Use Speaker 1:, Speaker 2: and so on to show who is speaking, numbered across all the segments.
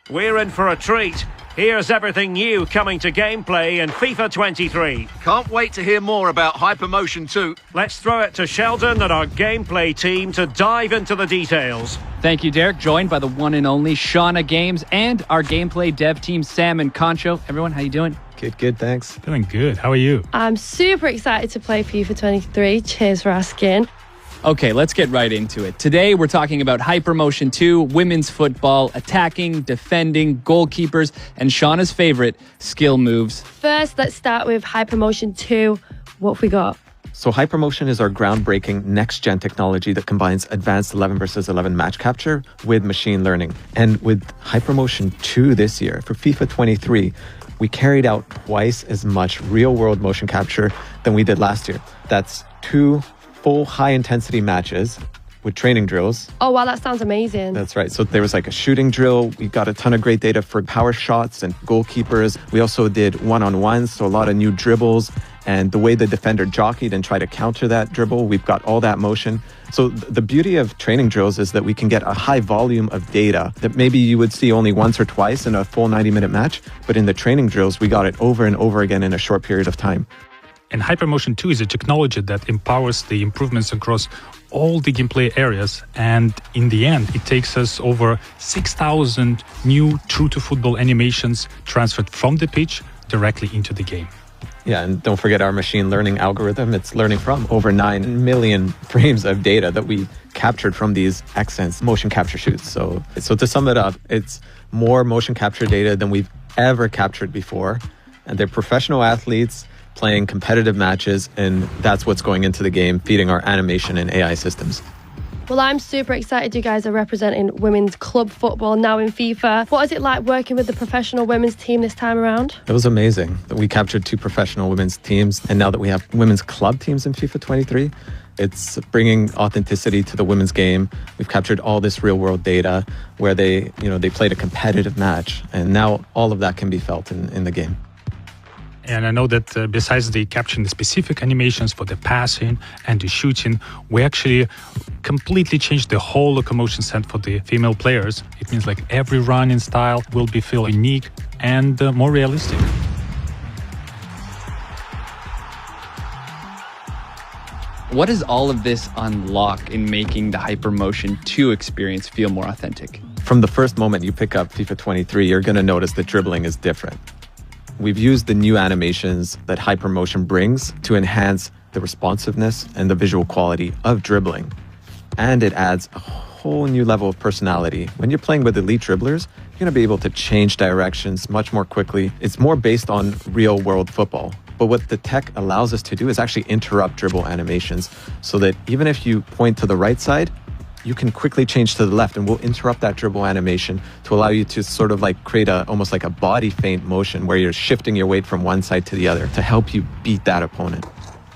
Speaker 1: We're in for a treat. Here's everything new coming to gameplay in FIFA 23.
Speaker 2: Can't wait to hear more about Hypermotion 2.
Speaker 1: Let's throw it to Sheldon and our gameplay team to dive into the details.
Speaker 3: Thank you, Derek. Joined by the one and only Shauna Games and our gameplay dev team, Sam and Concho. Everyone, how you doing?
Speaker 4: Good, thanks.
Speaker 5: Feeling good. How are you?
Speaker 6: I'm super excited to play FIFA 23. Cheers for asking.
Speaker 3: Okay, let's get right into it. Today, we're talking about Hypermotion 2, women's football, attacking, defending, goalkeepers, and Shauna's favorite, skill moves.
Speaker 6: First, let's start with Hypermotion 2. What have we got?
Speaker 4: So Hypermotion is our groundbreaking next-gen technology that combines advanced 11 versus 11 match capture with machine learning. And with Hypermotion 2 this year, for FIFA 23, we carried out twice as much real-world motion capture than we did last year. That's 2 full high-intensity matches with training drills.
Speaker 6: Oh, wow, that sounds amazing.
Speaker 4: That's right. So there was like a shooting drill. We got a ton of great data for power shots and goalkeepers. We also did one-on-ones, so a lot of new dribbles. And the way the defender jockeyed and tried to counter that dribble, we've got all that motion. So the beauty of training drills is that we can get a high volume of data that maybe you would see only once or twice in a full 90-minute match. But in the training drills, we got it over and over again in a short period of time.
Speaker 5: And Hypermotion 2 is a technology that empowers the improvements across all the gameplay areas. And in the end, it takes us over 6,000 new true-to-football animations transferred from the pitch directly into the game.
Speaker 4: Yeah, and don't forget our machine learning algorithm. It's learning from over 9 million frames of data that we captured from these Xsense motion capture shoots. So to sum it up, it's more motion capture data than we've ever captured before. And they're professional athletes playing competitive matches, and that's what's going into the game, feeding our animation and AI systems.
Speaker 6: Well, I'm super excited you guys are representing women's club football now in FIFA. What is it like working with the professional women's team this time around?
Speaker 4: It was amazing. We captured 2 professional women's teams, and now that we have women's club teams in FIFA 23, it's bringing authenticity to the women's game. We've captured all this real-world data where they played a competitive match, and now all of that can be felt in the game.
Speaker 5: And I know that besides the capturing the specific animations for the passing and the shooting, we actually completely changed the whole locomotion set for the female players. It means like every running style will be feel unique and more realistic.
Speaker 3: What does all of this unlock in making the Hypermotion 2 experience feel more authentic?
Speaker 4: From the first moment you pick up FIFA 23, you're going to notice that dribbling is different. We've used the new animations that Hypermotion brings to enhance the responsiveness and the visual quality of dribbling. And it adds a whole new level of personality. When you're playing with elite dribblers, you're going to be able to change directions much more quickly. It's more based on real-world football. But what the tech allows us to do is actually interrupt dribble animations so that even if you point to the right side, you can quickly change to the left, and we'll interrupt that dribble animation to allow you to sort of like create almost like a body feint motion where you're shifting your weight from one side to the other to help you beat that opponent.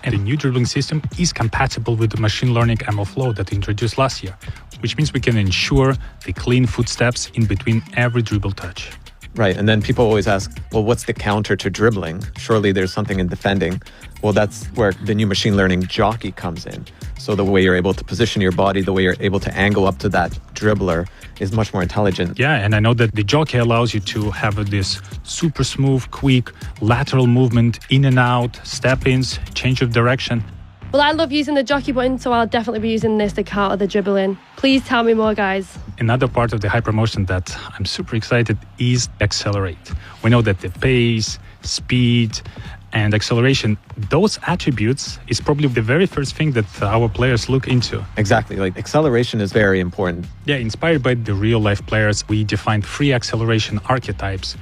Speaker 5: And the new dribbling system is compatible with the machine learning ML flow that we introduced last year, which means we can ensure the clean footsteps in between every dribble touch.
Speaker 4: Right, and then people always ask, well, what's the counter to dribbling? Surely there's something in defending. Well, that's where the new machine learning jockey comes in. So the way you're able to position your body, the way you're able to angle up to that dribbler is much more intelligent.
Speaker 5: Yeah, and I know that the jockey allows you to have this super smooth, quick, lateral movement, in and out, step-ins, change of direction.
Speaker 6: Well, I love using the jockey button, so I'll definitely be using this to counter the dribbling. Please tell me more, guys.
Speaker 5: Another part of the Hypermotion that I'm super excited is accelerate. We know that the pace, speed, and acceleration, those attributes is probably the very first thing that our players look into.
Speaker 4: Exactly, like acceleration is very important.
Speaker 5: Yeah, inspired by the real-life players, we defined 3 acceleration archetypes: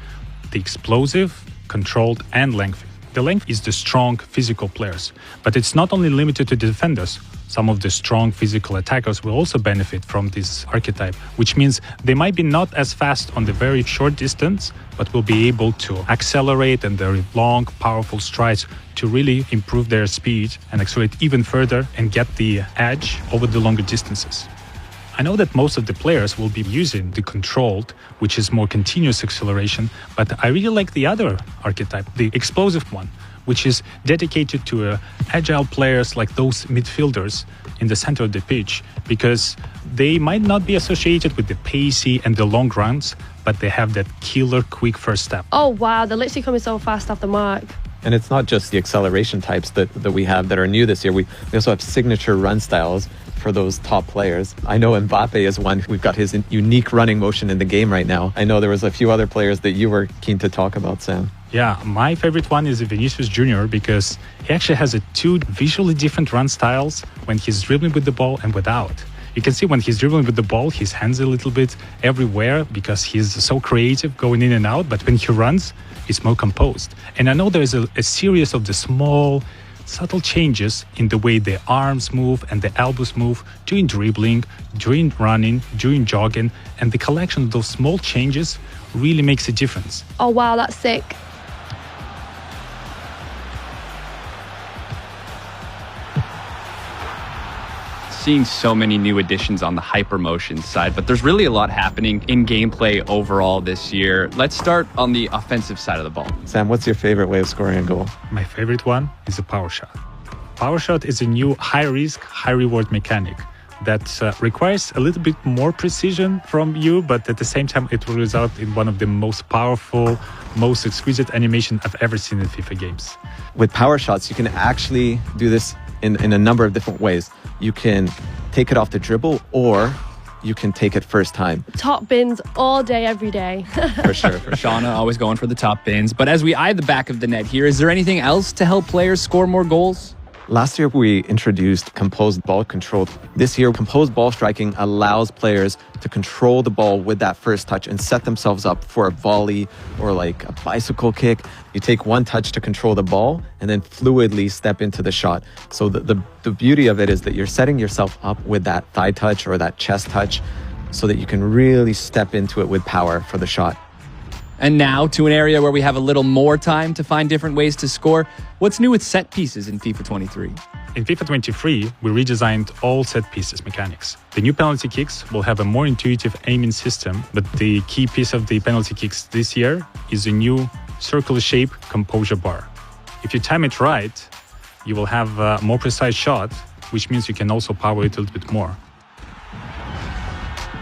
Speaker 5: the explosive, controlled, and lengthy. The length is the strong physical players, but it's not only limited to defenders. Some of the strong physical attackers will also benefit from this archetype, which means they might be not as fast on the very short distance, but will be able to accelerate and their long, powerful strides to really improve their speed and accelerate even further and get the edge over the longer distances. I know that most of the players will be using the controlled, which is more continuous acceleration, but I really like the other archetype, the explosive one, which is dedicated to agile players like those midfielders in the center of the pitch, because they might not be associated with the pacey and the long runs, but they have that killer quick first step.
Speaker 6: Oh wow, they're literally coming so fast off the mark.
Speaker 4: And it's not just the acceleration types that we have that are new this year. We also have signature run styles for those top players. I know Mbappe is one. We've got his unique running motion in the game right now. I know there was a few other players that you were keen to talk about, Sam.
Speaker 5: Yeah, my favorite one is Vinicius Jr. because he actually has two visually different run styles when he's dribbling with the ball and without. You can see when he's dribbling with the ball, his hands a little bit everywhere because he's so creative going in and out. But when he runs, he's more composed. And I know there's a series of the small, subtle changes in the way the arms move and the elbows move during dribbling, during running, during jogging. And the collection of those small changes really makes a difference.
Speaker 6: Oh wow, that's sick.
Speaker 3: Seeing so many new additions on the hypermotion side, but there's really a lot happening in gameplay overall this year. Let's start on the offensive side of the ball.
Speaker 4: Sam, what's your favorite way of scoring a goal?
Speaker 5: My favorite one is a power shot. Power shot is a new high-risk, high-reward mechanic that requires a little bit more precision from you, but at the same time, it will result in one of the most powerful, most exquisite animation I've ever seen in FIFA games.
Speaker 4: With power shots, you can actually do this in a number of different ways. You can take it off the dribble, or you can take it first time.
Speaker 6: Top bins all day, every day.
Speaker 3: For sure. Shauna always going for the top bins. But as we eye the back of the net here, is there anything else to help players score more goals?
Speaker 4: Last year, we introduced composed ball control. This year, composed ball striking allows players to control the ball with that first touch and set themselves up for a volley or like a bicycle kick. You take one touch to control the ball and then fluidly step into the shot. So the beauty of it is that you're setting yourself up with that thigh touch or that chest touch so that you can really step into it with power for the shot.
Speaker 3: And now to an area where we have a little more time to find different ways to score. What's new with set pieces in FIFA 23?
Speaker 5: In FIFA 23, we redesigned all set pieces mechanics. The new penalty kicks will have a more intuitive aiming system, but the key piece of the penalty kicks this year is a new circular shape composure bar. If you time it right, you will have a more precise shot, which means you can also power it a little bit more.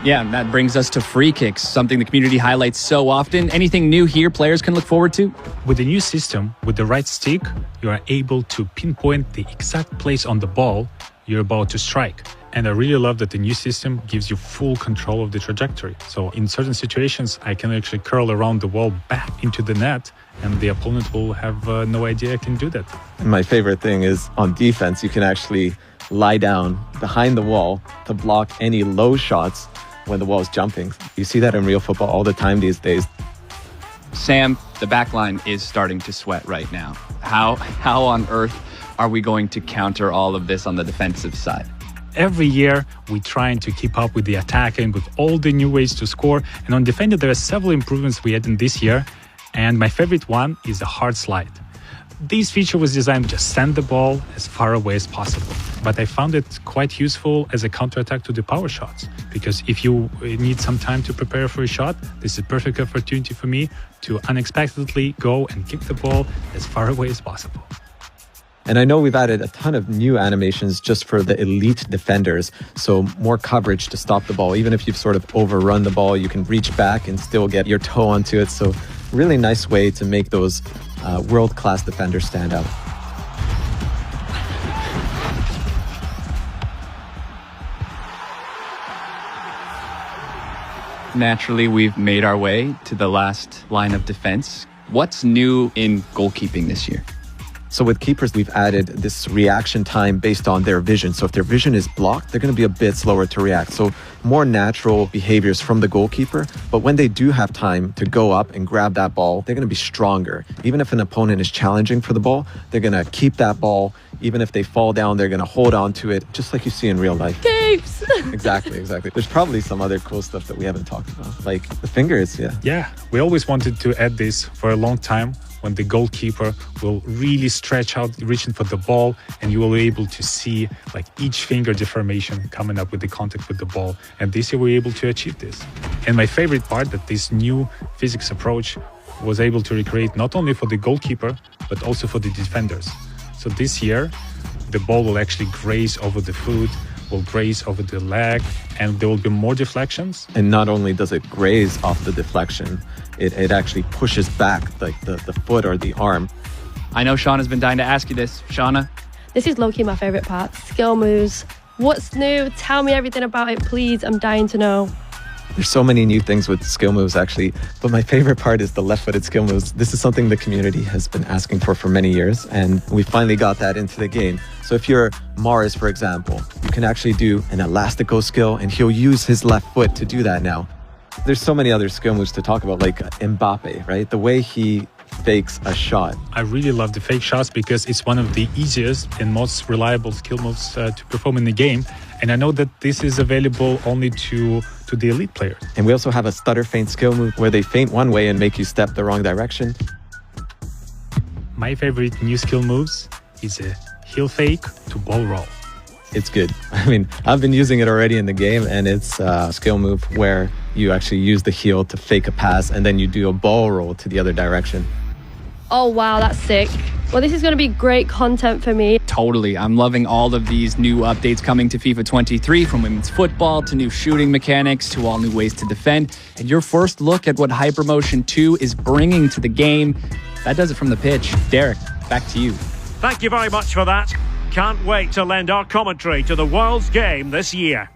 Speaker 3: Yeah, and that brings us to free kicks, something the community highlights so often. Anything new here players can look forward to?
Speaker 5: With the new system, with the right stick, you are able to pinpoint the exact place on the ball you're about to strike. And I really love that the new system gives you full control of the trajectory. So in certain situations, I can actually curl around the wall back into the net, and the opponent will have no idea I can do that.
Speaker 4: And my favorite thing is on defense, you can actually lie down behind the wall to block any low shots when the wall is jumping. You see that in real football all the time these days.
Speaker 3: Sam, the back line is starting to sweat right now. How on earth are we going to counter all of this on the defensive side?
Speaker 5: Every year, we're trying to keep up with the attack and with all the new ways to score. And on defending, there are several improvements we had in this year. And my favorite one is the hard slide. This feature was designed to just send the ball as far away as possible. But I found it quite useful as a counterattack to the power shots. Because if you need some time to prepare for a shot, this is a perfect opportunity for me to unexpectedly go and kick the ball as far away as possible.
Speaker 4: And I know we've added a ton of new animations just for the elite defenders. So more coverage to stop the ball. Even if you've sort of overrun the ball, you can reach back and still get your toe onto it. So really nice way to make those world-class defenders stand out.
Speaker 3: Naturally, we've made our way to the last line of defense. What's new in goalkeeping this year?
Speaker 4: So with keepers, we've added this reaction time based on their vision. So if their vision is blocked, they're going to be a bit slower to react. So more natural behaviors from the goalkeeper. But when they do have time to go up and grab that ball, they're going to be stronger. Even if an opponent is challenging for the ball, they're going to keep that ball. Even if they fall down, they're going to hold on to it, just like you see in real life.
Speaker 6: Keeps!
Speaker 4: Exactly. There's probably some other cool stuff that we haven't talked about, like the fingers,
Speaker 5: Yeah, we always wanted to add this for a long time, when the goalkeeper will really stretch out, reaching for the ball, and you will be able to see like each finger deformation coming up with the contact with the ball. And this year we're able to achieve this. And my favorite part, that this new physics approach was able to recreate not only for the goalkeeper, but also for the defenders. So this year, the ball will actually graze over the foot, will graze over the leg, and there will be more deflections.
Speaker 4: And not only does it graze off the deflection, it actually pushes back like the foot or the arm.
Speaker 3: I know Shauna's been dying to ask you this. Shauna?
Speaker 6: This is low-key my favourite part. Skill moves. What's new? Tell me everything about it, please. I'm dying to know.
Speaker 4: There's so many new things with skill moves, actually. But my favorite part is the left-footed skill moves. This is something the community has been asking for many years, and we finally got that into the game. So if you're Mars, for example, you can actually do an elastico skill, and he'll use his left foot to do that now. There's so many other skill moves to talk about, like Mbappe, right? The way he fakes a shot.
Speaker 5: I really love the fake shots because it's one of the easiest and most reliable skill moves to perform in the game. And I know that this is available only to the elite players.
Speaker 4: And we also have a stutter feint skill move where they feint one way and make you step the wrong direction.
Speaker 5: My favorite new skill moves is a heel fake to ball roll.
Speaker 4: It's good. I mean, I've been using it already in the game, and it's a skill move where you actually use the heel to fake a pass and then you do a ball roll to the other direction.
Speaker 6: Oh, wow, that's sick. Well, this is going to be great content for me.
Speaker 3: Totally. I'm loving all of these new updates coming to FIFA 23, from women's football to new shooting mechanics to all new ways to defend. And your first look at what Hypermotion 2 is bringing to the game. That does it from the pitch. Derek, back to you.
Speaker 1: Thank you very much for that. Can't wait to lend our commentary to the world's game this year.